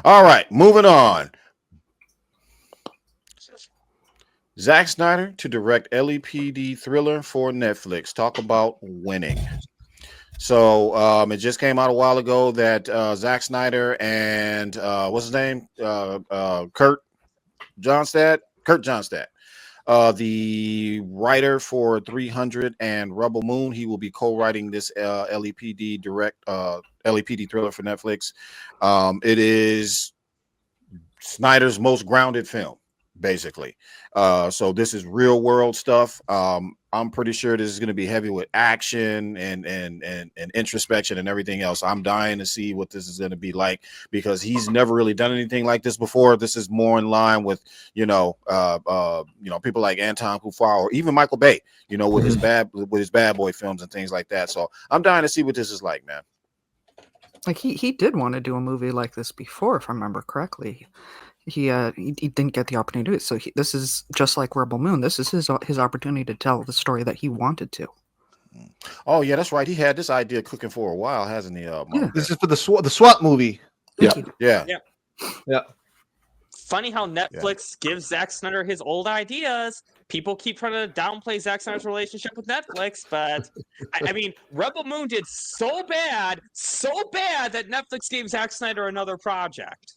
All right, moving on. Zack Snyder to direct LAPD thriller for Netflix. Talk about winning. So it just came out a while ago that Zack Snyder and what's his name? Kurt Johnstad. The writer for 300 and Rebel Moon. He will be co-writing this LAPD thriller for Netflix. It is Snyder's most grounded film, basically. So this is real world stuff. I'm pretty sure this is going to be heavy with action and introspection and everything else. I'm dying to see what this is going to be like because he's never really done anything like this before. This is more in line with people like Anton Kufar or even Michael Bay, with his bad boy films and things like that. So I'm dying to see what this is like, man. Like he did want to do a movie like this before, if I remember correctly. He didn't get the opportunity to do it. So this is just like Rebel Moon. This is his opportunity to tell the story that he wanted to. Oh yeah, that's right. He had this idea cooking for a while, hasn't he? Yeah. This is for the SWAT movie. Yeah. Funny how Netflix gives Zack Snyder his old ideas. People keep trying to downplay Zack Snyder's relationship with Netflix, but I mean, Rebel Moon did so bad that Netflix gave Zack Snyder another project.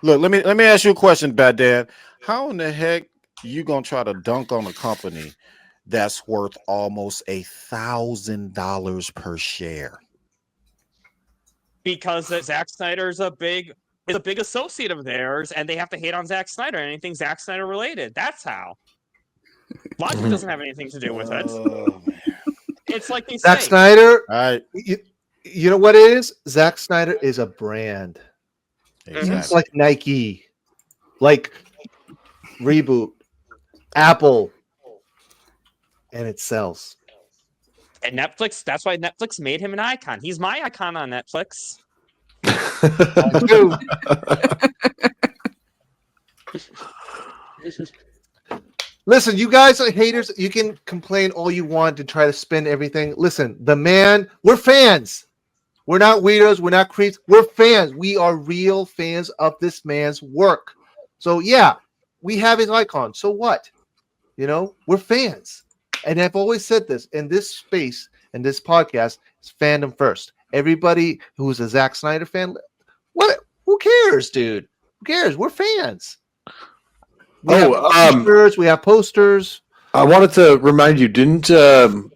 Look, let me ask you a question, Bad Dad. How in the heck you gonna try to dunk on a company that's worth almost $1,000 per share? Because Zack Snyder is a big associate of theirs, and they have to hate on Zack Snyder, anything Zack Snyder related. That's how. Logic doesn't have anything to do with it. It's like they Zack say. Snyder. Right. You know what it is? Zack Snyder is a brand. Exactly. It's like Nike, like Reboot, Apple, and it sells. And Netflix, that's why Netflix made him an icon. He's my icon on Netflix. Listen, you guys are haters. You can complain all you want to try to spin everything. Listen, the man, we're fans. We're not weirdos. We're not creeps. We're fans. We are real fans of this man's work. So, yeah, we have his icon. So what? We're fans. And I've always said this in this space, in this podcast, is fandom first. Everybody who's a Zack Snyder fan, what? Who cares, dude? Who cares? We're fans. We have posters. I wanted to remind you, didn't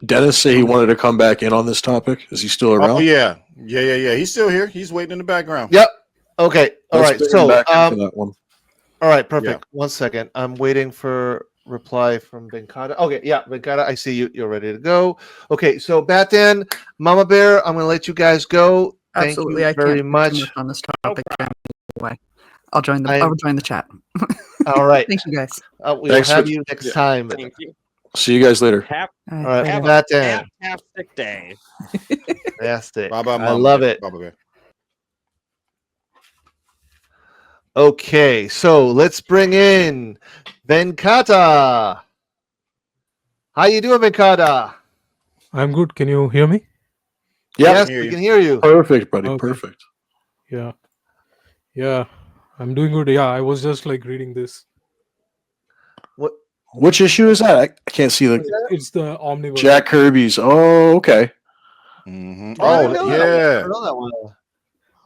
Dennis say he wanted to come back in on this topic? Is he still around? Oh, yeah. He's still here. He's waiting in the background. Yep. Okay. All right. So, that one. All right. Perfect. Yeah. 1 second. I'm waiting for reply from Venkata. Okay. Yeah. Venkata, I see you. You're ready to go. Okay. So, Batan, Mama Bear, I'm going to let you guys go. Thank Absolutely, you very much. On this topic anyway. I'll join the chat. All right. Thank you guys. We'll have you next time. Thank you. See you guys later. All right. Have Batan. a fantastic day. Fantastic. Bye-bye, I Mama love Bear. it. Bye-bye, Bear. Okay, so let's bring in Venkata. How you doing, Venkata? I'm good. Can you hear me? Yes, we can hear you. Perfect, buddy. Okay. Perfect. Yeah. I'm doing good. Yeah, I was just like reading this. Which issue is that? I can't see It's the Omniverse. Jack Kirby's. Oh, okay. Mm-hmm. I Oh, know yeah. that one. I know that one.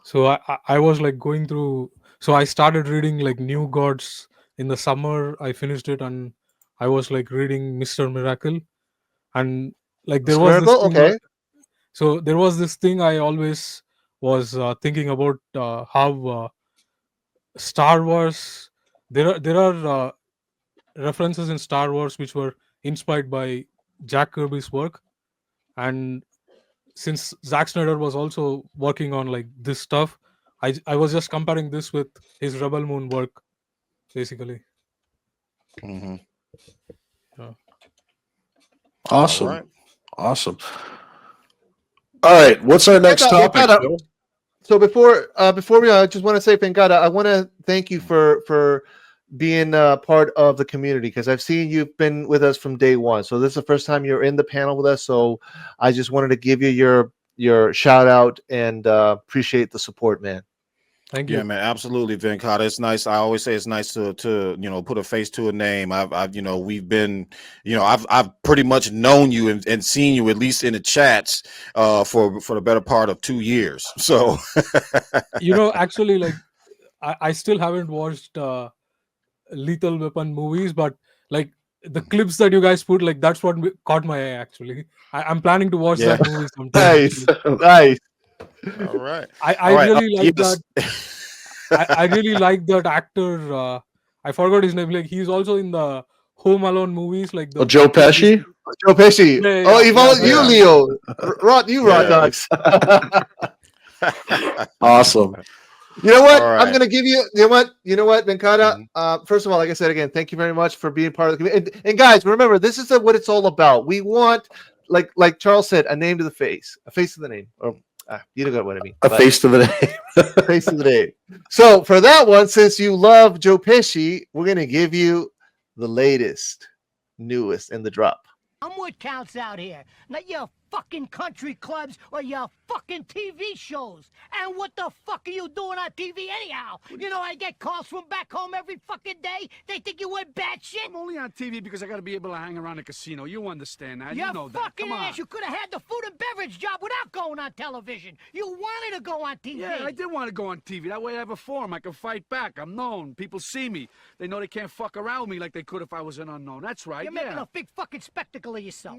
So I was like going through. So I started reading like New Gods in the summer. I finished it, and I was like reading Mr. Miracle, and like there was this thing, okay. So there was this thing I always was thinking about how Star Wars. There are references in Star Wars which were inspired by Jack Kirby's work, and since Zack Snyder was also working on like this stuff, I was just comparing this with his Rebel Moon work, basically. Mm-hmm. Yeah. Awesome. All right. Awesome. All right. What's our next topic? Bill? So before we, I just want to say, Venkata, I want to thank you for being part of the community, because I've seen you've been with us from day one. So this is the first time you're in the panel with us. So I just wanted to give you your shout out and appreciate the support, man. Thank you. Yeah, man, absolutely, Venkata. It's nice. I always say it's nice to put a face to a name. I've we've been, I've pretty much known you and seen you at least in the chats for the better part of 2 years. So Actually, like I still haven't watched Lethal Weapon movies, but like the clips that you guys put, like that's what caught my eye. Actually, I'm planning to watch yeah. that movie sometime. Nice, Actually, nice. All right. I All right. really like that. Yes. I really like that actor. I forgot his name. Like he's also in the Home Alone movies, like Well, the Joe this. Pesci. Joe Pesci. Yeah, Oh, yeah, yeah, you, that Yeah. guy. Leo. Rod Yeah. Dogs. Awesome. You know what? All I'm right. gonna give you. You know what, Venkata? Mhm. First of all, like I said again, thank you very much for being part of the community. And guys, remember, this is what it's all about. We want, like Charles said, a name to the face, a face to the name. Or you know what I mean. A But face to the name. face to the name. So for that one, since you love Joe Pesci, we're gonna give you the latest, newest in the drop. I'm what counts out here, not your fucking country clubs or your fucking TV shows. And what the fuck are you doing on TV anyhow? You know, I get calls from back home every fucking day. They think you went batshit. I'm only on TV because I gotta be able to hang around a casino. You understand that? You You know that. fucking Come on. ass. You could have had the food and beverage job without going on television. You wanted to go on TV. Yeah, I did want to go on TV. That way I have a forum. I can fight back. I'm known. People see me. They know they can't fuck around with me like they could if I was an unknown. That's right, You're yeah. making a big fucking spectacle of yourself.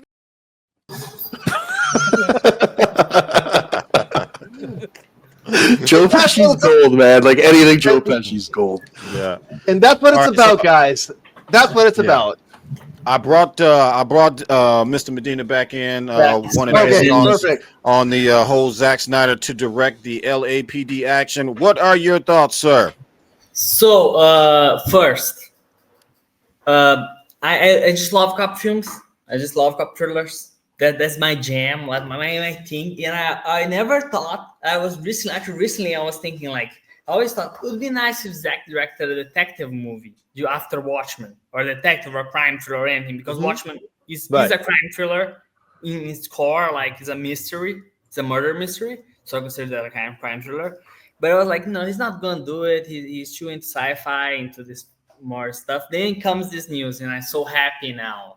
Joe Pesci's gold, man. Like anything Joe Pesci's gold. Yeah. And that's what All it's right, about, so- guys. That's what it's Yeah. about. I brought Mr. Medina back in. Wanted to Okay, get on, perfect. on the whole Zack Snyder to direct the LAPD action. What are your thoughts, sir? So, first, I just love cop films. I just love cop thrillers. That's my jam, like my thing. And I never thought I was recently I was thinking like I always thought it would be nice if Zack directed a detective movie after Watchmen or detective or crime thriller or anything because Watchmen is a crime thriller in its core, like it's a mystery, it's a murder mystery. So I consider that a kind of crime thriller. But I was like, no, he's not gonna do it. He's too into sci-fi, into this more stuff. Then comes this news, and I'm so happy now.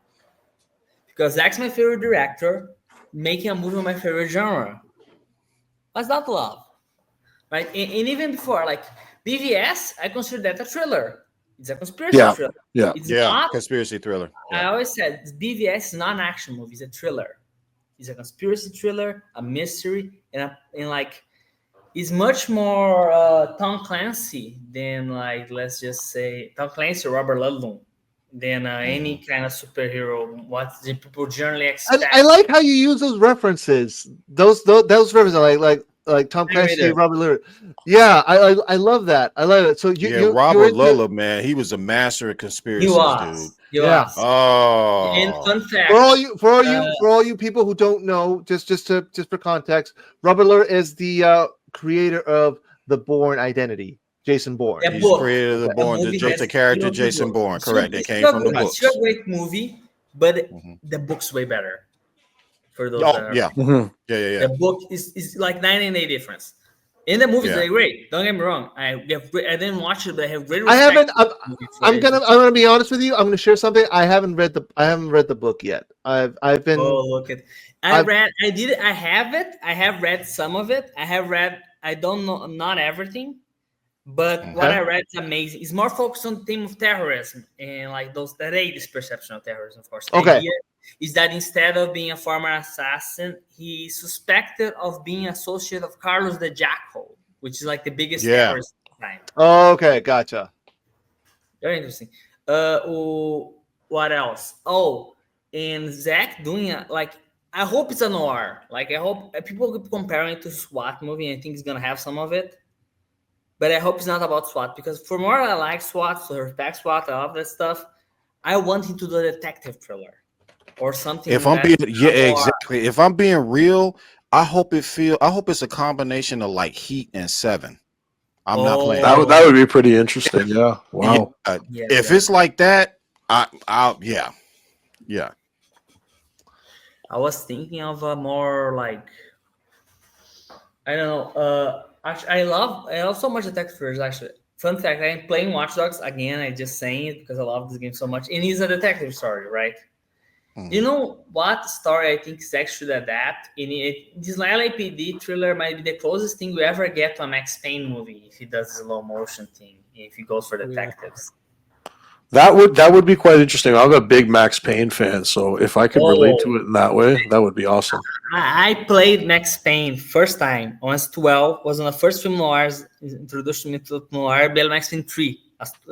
Because Zack's my favorite director, making a movie in my favorite genre. What's not love? Right? And even before, like BVS, I consider that a thriller. It's a conspiracy thriller. Yeah. It's Yeah, not, conspiracy thriller. I always said BVS is not an action movie, it's a thriller. It's a conspiracy thriller, a mystery, and like it's much more Tom Clancy than like let's just say Tom Clancy or Robert Ludlum than any kind of superhero. What the people generally expect. I like how you use those references. Those references, like Tom Clancy, Robert Lyric. Yeah, I love that. I love it. So Robert Ludlum, man, he was a master of conspiracies, dude. He was. Oh, And fun fact for all you people who don't know, just for context, Robert Lyric is the creator of The Bourne Identity. Jason Bourne. Yeah, He's book. created the Bourne, the character Jason Bourne. Correct. It came from the books. It's a great movie, but the book's way better. For those. Yeah. The book is like 9 and 8 difference. In the movies, they're great. Don't get me wrong. I didn't watch it, but I have great respect. I'm gonna be honest with you. I'm gonna share something. I haven't read the book yet. I've been. Oh, look at. I have it. I have read some of it. I don't know, not everything. But what I read is amazing. It's more focused on the theme of terrorism and like the 80s perception of terrorism, of course. The idea is that instead of being a former assassin, he's suspected of being associate of Carlos the Jackal, which is like the biggest terrorist at the time. Oh, okay, gotcha. Very interesting. What else? Oh, and Zack doing I hope it's a noir. Like I hope people keep comparing it to SWAT movie, and I think it's gonna have some of it. But I hope it's not about SWAT because for more I like SWAT, so respect SWAT, I love that stuff. I want him to do a detective thriller or something. If I'm being exactly. If I'm being real, I hope it's a combination of like Heat and Seven. I'm not playing. That would be pretty interesting. Yeah. Wow. If it's like that, yeah. I was thinking of a more like I don't know. Actually, I love so much Detective Thrillers. Actually, fun fact: I'm playing Watch Dogs again. I just saying it because I love this game so much. And it's a detective story, right? You know what story I think Zack should adapt? This LAPD thriller might be the closest thing we ever get to a Max Payne movie if he does the slow motion thing. If he goes for detectives. That would be quite interesting. I'm a big Max Payne fan, so if I could relate to it in that way, that would be awesome. I played Max Payne first time. I was 12. Was one of the first film noirs introduced me to noir. Played Max Payne 3.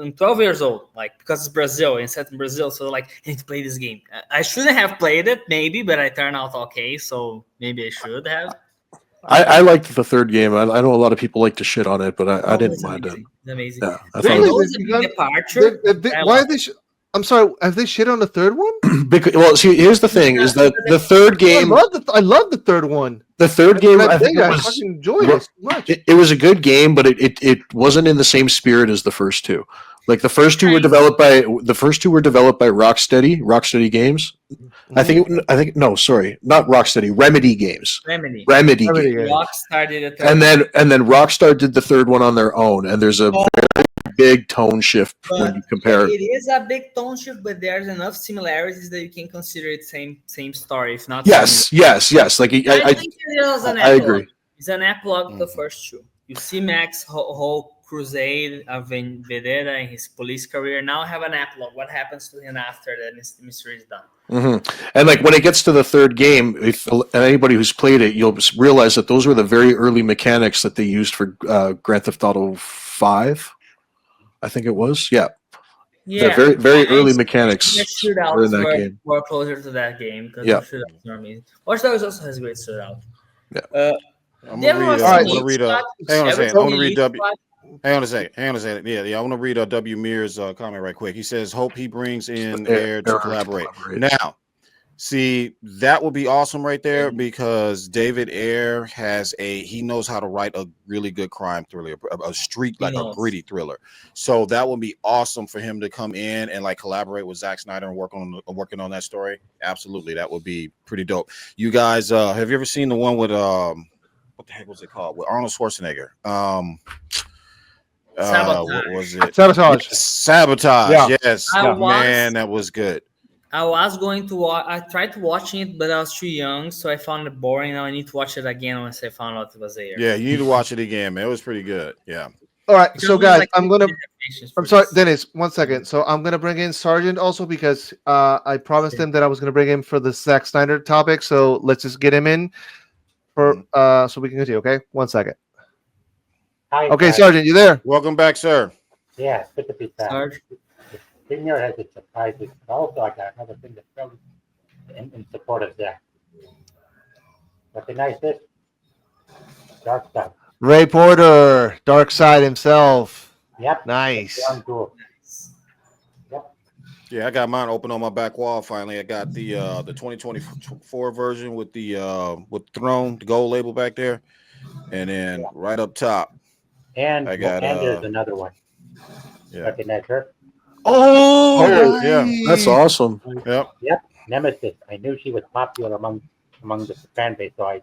I'm 12 years old, like because it's Brazil and set in Brazil. So like, I need to play this game. I shouldn't have played it, maybe, but I turned out okay. So maybe I should have. I liked the third game. I know a lot of people like to shit on it, but I didn't It's mind amazing. It's amazing. Yeah, I I thought know it's a big departure. Why are they? I'm sorry. Have they shit on the third one? Because, well, see, here's the thing: is that the third game? I love the third one. The third game, I think I it was. fucking enjoyed it so much. It was a good game, but it wasn't in the same spirit as the first two. Like the first two were developed by Rocksteady Games. I think no, sorry, not Rocksteady, Remedy Games. Remedy Games. Rockstar did it. And then Rockstar did the third one on their own, and there's a very big tone shift when you compare. It is a big tone shift, but there's enough similarities that you can consider it same story, if not. Yes. Like I think it was an I epilogue. agree. It's an epilogue to the first two. You see Max whole crusade of Vendetta and his police career. Now have an epilogue. What happens to him after that mystery is done? And like when it gets to the third game, if anybody who's played it, you'll realize that those were the very early mechanics that they used for Grand Theft Auto 5. I think it was. Yeah. The very early mechanics shootouts in that game. Were closer to that game because Yeah. the shootouts are amazing. Watch Dogs also has great shootout. Yeah. I'm gonna read. Hang on a second. Yeah. I want to read W. Mears' comment right quick. He says, "Hope he brings in Air to collaborate." Now, see, that would be awesome right there because David Ayer he knows how to write a really good crime thriller, a street like a gritty thriller. So that would be awesome for him to come in and like collaborate with Zack Snyder and working on that story. Absolutely, that would be pretty dope. You guys, have you ever seen the one with what the heck was it called? With Arnold Schwarzenegger. What was it? Sabotage. Sabotage. Yeah. Yes. Man, that was good. I was going to watch. I tried to watching it, but I was too young, so I found it boring. Now I need to watch it again once I found out it was there. Yeah, you need to watch it again, man. It was pretty good. Yeah. All right, so guys, I'm sorry, Dennis. 1 second. So I'm gonna bring in Sergeant also because I promised him that I was gonna bring him for the Zack Snyder topic. So let's just get him in for so we can continue. Okay, 1 second. Hi, okay, guys. Sergeant, you there? Welcome back, sir. Yeah, it's good to be back. Sarge. The thing here has its surprises, but also I got another thing to tell you in support of Zack. Recognize this? Dark Side. Ray Porter, Dark Side himself. Yep. Nice. Yep. Yeah, I got mine open on my back wall. Finally, I got the 2024 version with the Throne, the gold label back there, and then right up top, and I got and there's another one. Yeah. Recognize her? Oh, yeah, that's awesome. Yep. Nemesis. I knew she was popular among the fan base, so I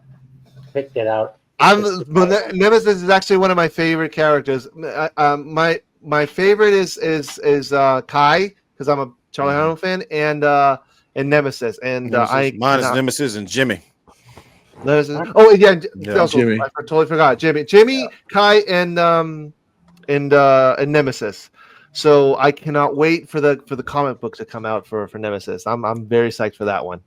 picked it out. Nemesis is actually one of my favorite characters. My favorite is Kai because I'm a Charlie Hunnam fan, and Nemesis, and mine is Nemesis and Jimmy. Nemesis. Oh yeah, also, Jimmy. I totally forgot Jimmy, Kai, and Nemesis. So I cannot wait for the comic book to come out for Nemesis. I'm very psyched for that one.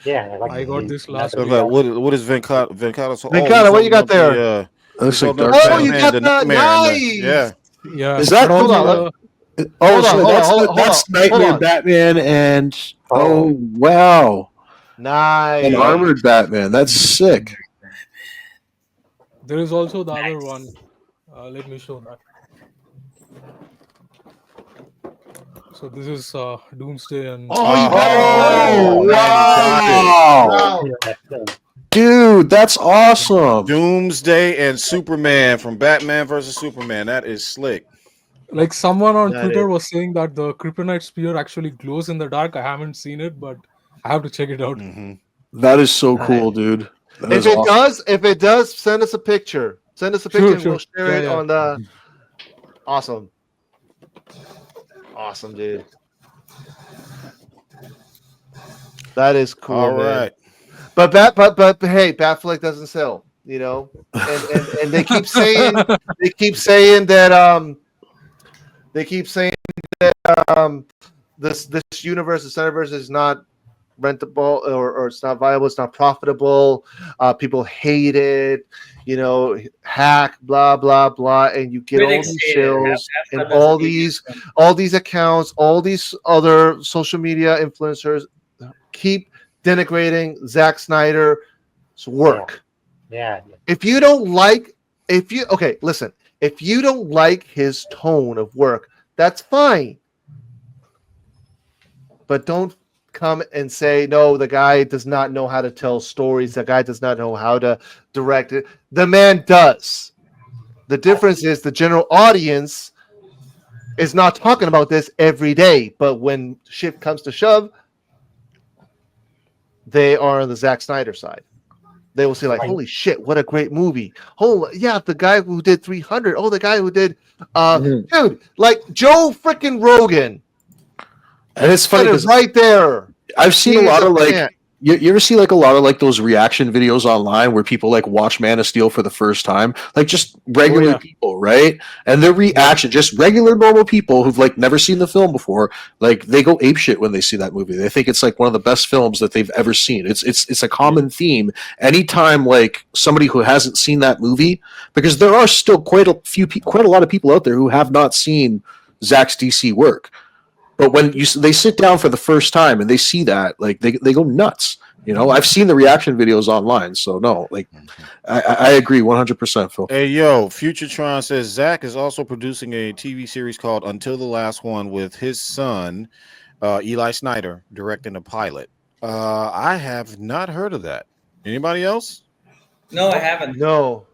Yeah, I got this last. What is Venkata? Venkata, what you got there? Looks like Dark Dark Oh, Side. you got that! Nice. Yeah. Is that Hold on. that's Nightmare Hold on. Batman and wow, Nice. an armored Batman. That's sick. There is also the other one. Let me show that. So this is Doomsday and. Oh, wow. Dude, that's awesome. Doomsday and Superman from Batman versus Superman. That is slick. Like someone on That Twitter is- was saying that the kryptonite spear actually glows in the dark. I haven't seen it, but I have to check it out. That is so cool, dude. That is awesome. If it does, send us a picture. Send us a Sure, picture and sure. we'll share it Yeah, on the. Awesome. Awesome, dude. That is cool, All man. right. But hey, Batfleck doesn't sell, you know, and they keep saying that this universe, the Snyderverse, is not rentable or it's not viable, it's not profitable. People hate it, you know, hack, blah blah blah, and you get all Critics these hate it. sales and Half doesn't dig it. all these accounts, all these other social media influencers keep denigrating Zack Snyder's work. Yeah. If you don't like, listen, if you don't like his tone of work, that's fine. But don't come and say, no, the guy does not know how to tell stories. The guy does not know how to direct it. The man does. The difference is the general audience is not talking about this every day. But when shit comes to shove, they are on the Zack Snyder side. They will say, like, holy shit, what a great movie. Oh, yeah, the guy who did 300. Oh, the guy who did, dude, like Joe freaking Rogan. And it's funny That is because right there. I've seen He a is lot a of like fan. you ever see like a lot of like those reaction videos online where people like watch Man of Steel for the first time, like just regular yeah. people, right? And their reaction, just regular normal people who've like never seen the film before, like they go apeshit when they see that movie. They think it's like one of the best films that they've ever seen. It's a common theme. Anytime like somebody who hasn't seen that movie, because there are still quite a lot of people out there who have not seen Zack's DC work. But when they sit down for the first time and they see that, like they go nuts. You know, I've seen the reaction videos online, so no, like I agree 100%, Phil. Hey, yo, Futuretron says Zach is also producing a TV series called Until the Last One with his son, Eli Snyder, directing a pilot. I have not heard of that. Anybody else? No, I haven't. No.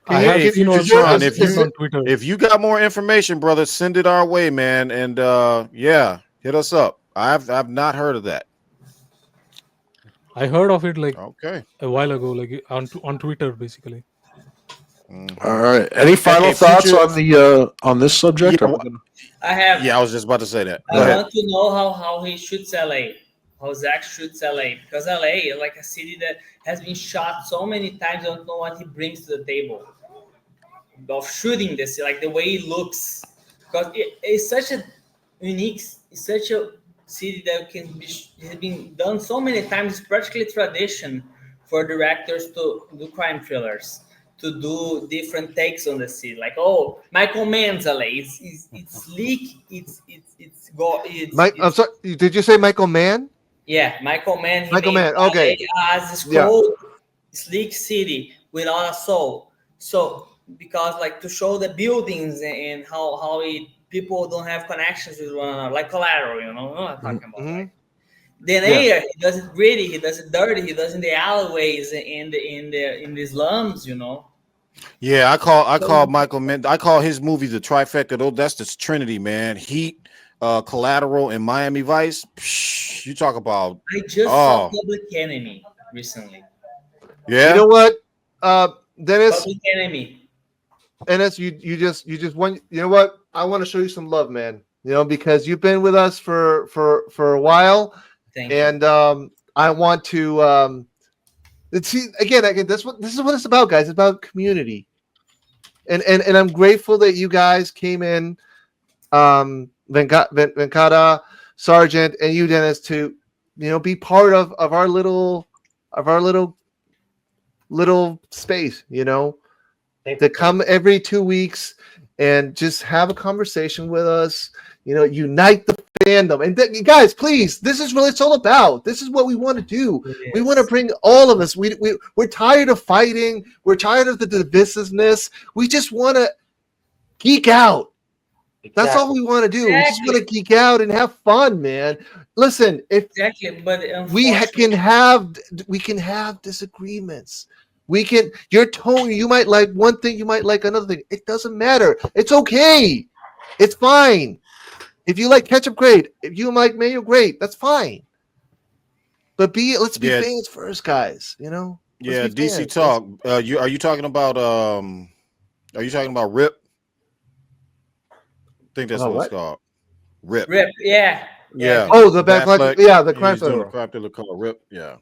I have seen also Futuretron, this on Twitter. if you got more information, brother, send it our way, man. And yeah, hit us up. I've not heard of that. I heard of it like Okay. a while ago, like on Twitter, basically. All right. Any final Hey, thoughts Future- on the on this subject? Yeah, Or we're gonna- I have. Yeah, I was just about to say that. Go I ahead. want to know how he shoots LA, how Zack shoots LA, because LA is like a city that has been shot so many times. I don't know what he brings to the table of shooting this, like the way it looks, because it's such a unique, it's such a city that can be has been done so many times. It's practically tradition for directors to do crime thrillers, to do different takes on the city. Like, oh, Michael Mann's LA, it's sleek, it's I'm sorry. Did you say Michael Mann? yeah, Michael Mann. Michael Mann, okay. As this cold, sleek city without a soul. So because like to show the buildings and how people don't have connections with one another, like Collateral, you know what I'm talking about. Right? Then here he does it gritty, he does it dirty, he does it in the alleyways, in the slums, you know. Yeah, I call Michael Mann. I call his movie the trifecta. Though that's the Trinity, man. Heat, Collateral, and Miami Vice. Psh, you talk about. I just saw Public Enemy recently. Yeah. You know what, Dennis? Public Enemy. Dennis, you just want. You know what? I want to show you some love, man. You know, because you've been with us for a while, and I want to. See again. This is what it's about, guys. It's about community, and I'm grateful that you guys came in, Venkata, Sergeant, and you, Dennis, to be part of our little space. To come every 2 weeks and just have a conversation with us. Unite the fandom. And guys, please, this is what it's all about. This is what we want to do. We want to bring all of us. We're tired of fighting. We're tired of the divisiveness. We just want to geek out. Exactly. That's all we want to do. We just want to geek out and have fun, man. Listen, if we can have disagreements. Your tone, you might like one thing, you might like another thing. It doesn't matter. It's okay. It's fine. If you like ketchup, great. If you like mayo, great. That's fine. But let's be fans first, guys. Yeah, Let's be DC fans. talk. Are you talking about Rip? I think that's About what it's what? called. Rip. Rip, yeah. Yeah. Oh, the Ben Batfleck. Affleck, Yeah, the crime he's doing the thriller. crime thriller called Rip. Yeah.